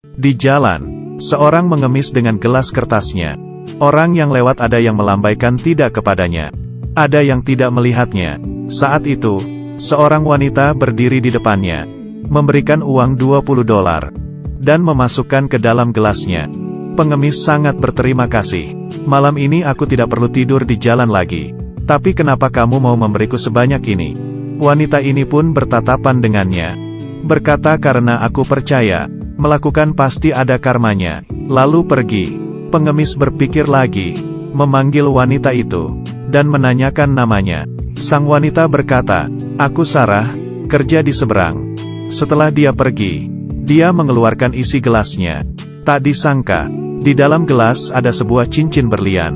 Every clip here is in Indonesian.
Di jalan, seorang mengemis dengan gelas kertasnya. Orang yang lewat ada yang melambaikan tidak kepadanya. Ada yang tidak melihatnya. Saat itu, seorang wanita berdiri di depannya, memberikan uang $20, dan memasukkan ke dalam gelasnya. Pengemis sangat berterima kasih. Malam ini aku tidak perlu tidur di jalan lagi. Tapi kenapa kamu mau memberiku sebanyak ini? Wanita ini pun bertatapan dengannya. Berkata karena aku percaya, melakukan pasti ada karmanya. Lalu pergi. Pengemis berpikir lagi, memanggil wanita itu, dan menanyakan namanya. Sang wanita berkata, aku Sarah, kerja di seberang. Setelah dia pergi, dia mengeluarkan isi gelasnya. Tak disangka, di dalam gelas ada sebuah cincin berlian.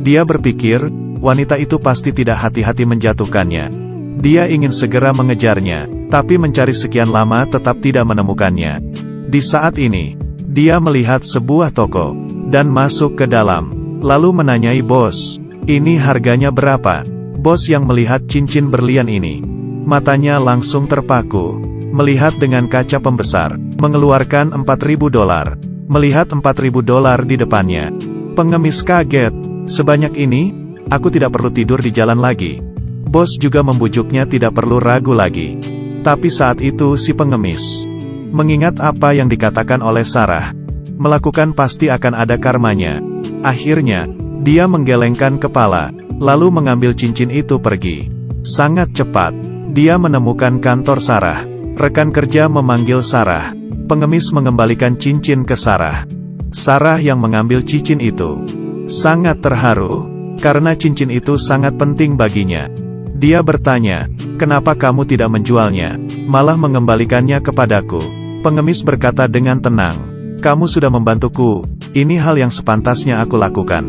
Dia berpikir, wanita itu pasti tidak hati-hati menjatuhkannya. Dia ingin segera mengejarnya, tapi mencari sekian lama tetap tidak menemukannya. Di saat ini, dia melihat sebuah toko, dan masuk ke dalam, lalu menanyai bos, ini harganya berapa? Bos yang melihat cincin berlian ini, matanya langsung terpaku, melihat dengan kaca pembesar, mengeluarkan $4.000. Melihat $4.000 di depannya, pengemis kaget. Sebanyak ini, aku tidak perlu tidur di jalan lagi. Bos juga membujuknya tidak perlu ragu lagi. Tapi saat itu si pengemis mengingat apa yang dikatakan oleh Sarah, melakukan pasti akan ada karmanya. Akhirnya, dia menggelengkan kepala, lalu mengambil cincin itu pergi. Sangat cepat, dia menemukan kantor Sarah. Rekan kerja memanggil Sarah. Pengemis mengembalikan cincin ke Sarah. Sarah yang mengambil cincin itu sangat terharu, karena cincin itu sangat penting baginya. Dia bertanya, kenapa kamu tidak menjualnya, malah mengembalikannya kepadaku? Pengemis berkata dengan tenang, kamu sudah membantuku, ini hal yang sepantasnya aku lakukan.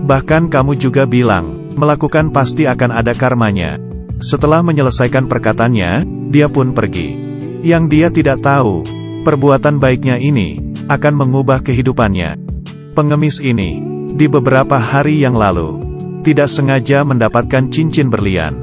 Bahkan kamu juga bilang, melakukan pasti akan ada karmanya. Setelah menyelesaikan perkataannya, dia pun pergi. Yang dia tidak tahu, perbuatan baiknya ini akan mengubah kehidupannya. Pengemis ini, di beberapa hari yang lalu, tidak sengaja mendapatkan cincin berlian.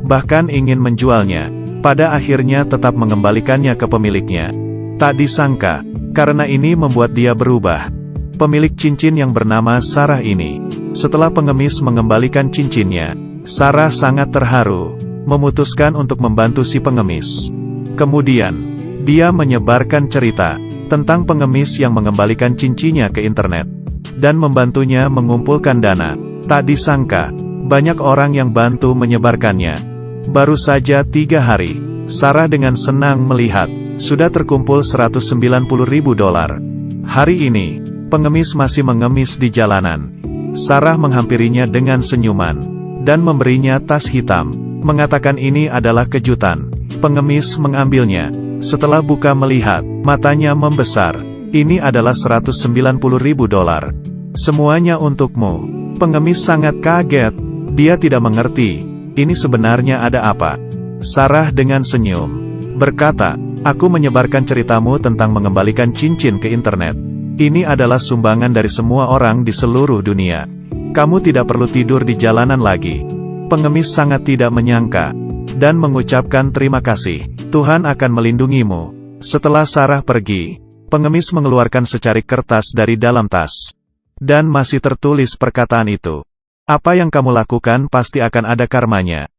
Bahkan ingin menjualnya, pada akhirnya tetap mengembalikannya ke pemiliknya. Tak disangka, karena ini membuat dia berubah. Pemilik cincin yang bernama Sarah ini, setelah pengemis mengembalikan cincinnya, Sarah sangat terharu, memutuskan untuk membantu si pengemis. Kemudian, dia menyebarkan cerita tentang pengemis yang mengembalikan cincinnya ke internet, dan membantunya mengumpulkan dana. Tak disangka, banyak orang yang bantu menyebarkannya. Baru saja 3 hari, Sarah dengan senang melihat, sudah terkumpul $190.000. Hari ini, pengemis masih mengemis di jalanan. Sarah menghampirinya dengan senyuman, dan memberinya tas hitam, mengatakan ini adalah kejutan. Pengemis mengambilnya. Setelah buka melihat, matanya membesar. Ini adalah $190.000. Semuanya untukmu. Pengemis sangat kaget. Dia tidak mengerti, ini sebenarnya ada apa. Sarah dengan senyum berkata, aku menyebarkan ceritamu tentang mengembalikan cincin ke internet. Ini adalah sumbangan dari semua orang di seluruh dunia. Kamu tidak perlu tidur di jalanan lagi. Pengemis sangat tidak menyangka, dan mengucapkan terima kasih. Tuhan akan melindungimu. Setelah Sarah pergi, pengemis mengeluarkan secarik kertas dari dalam tas. Dan masih tertulis perkataan itu. Apa yang kamu lakukan pasti akan ada karmanya.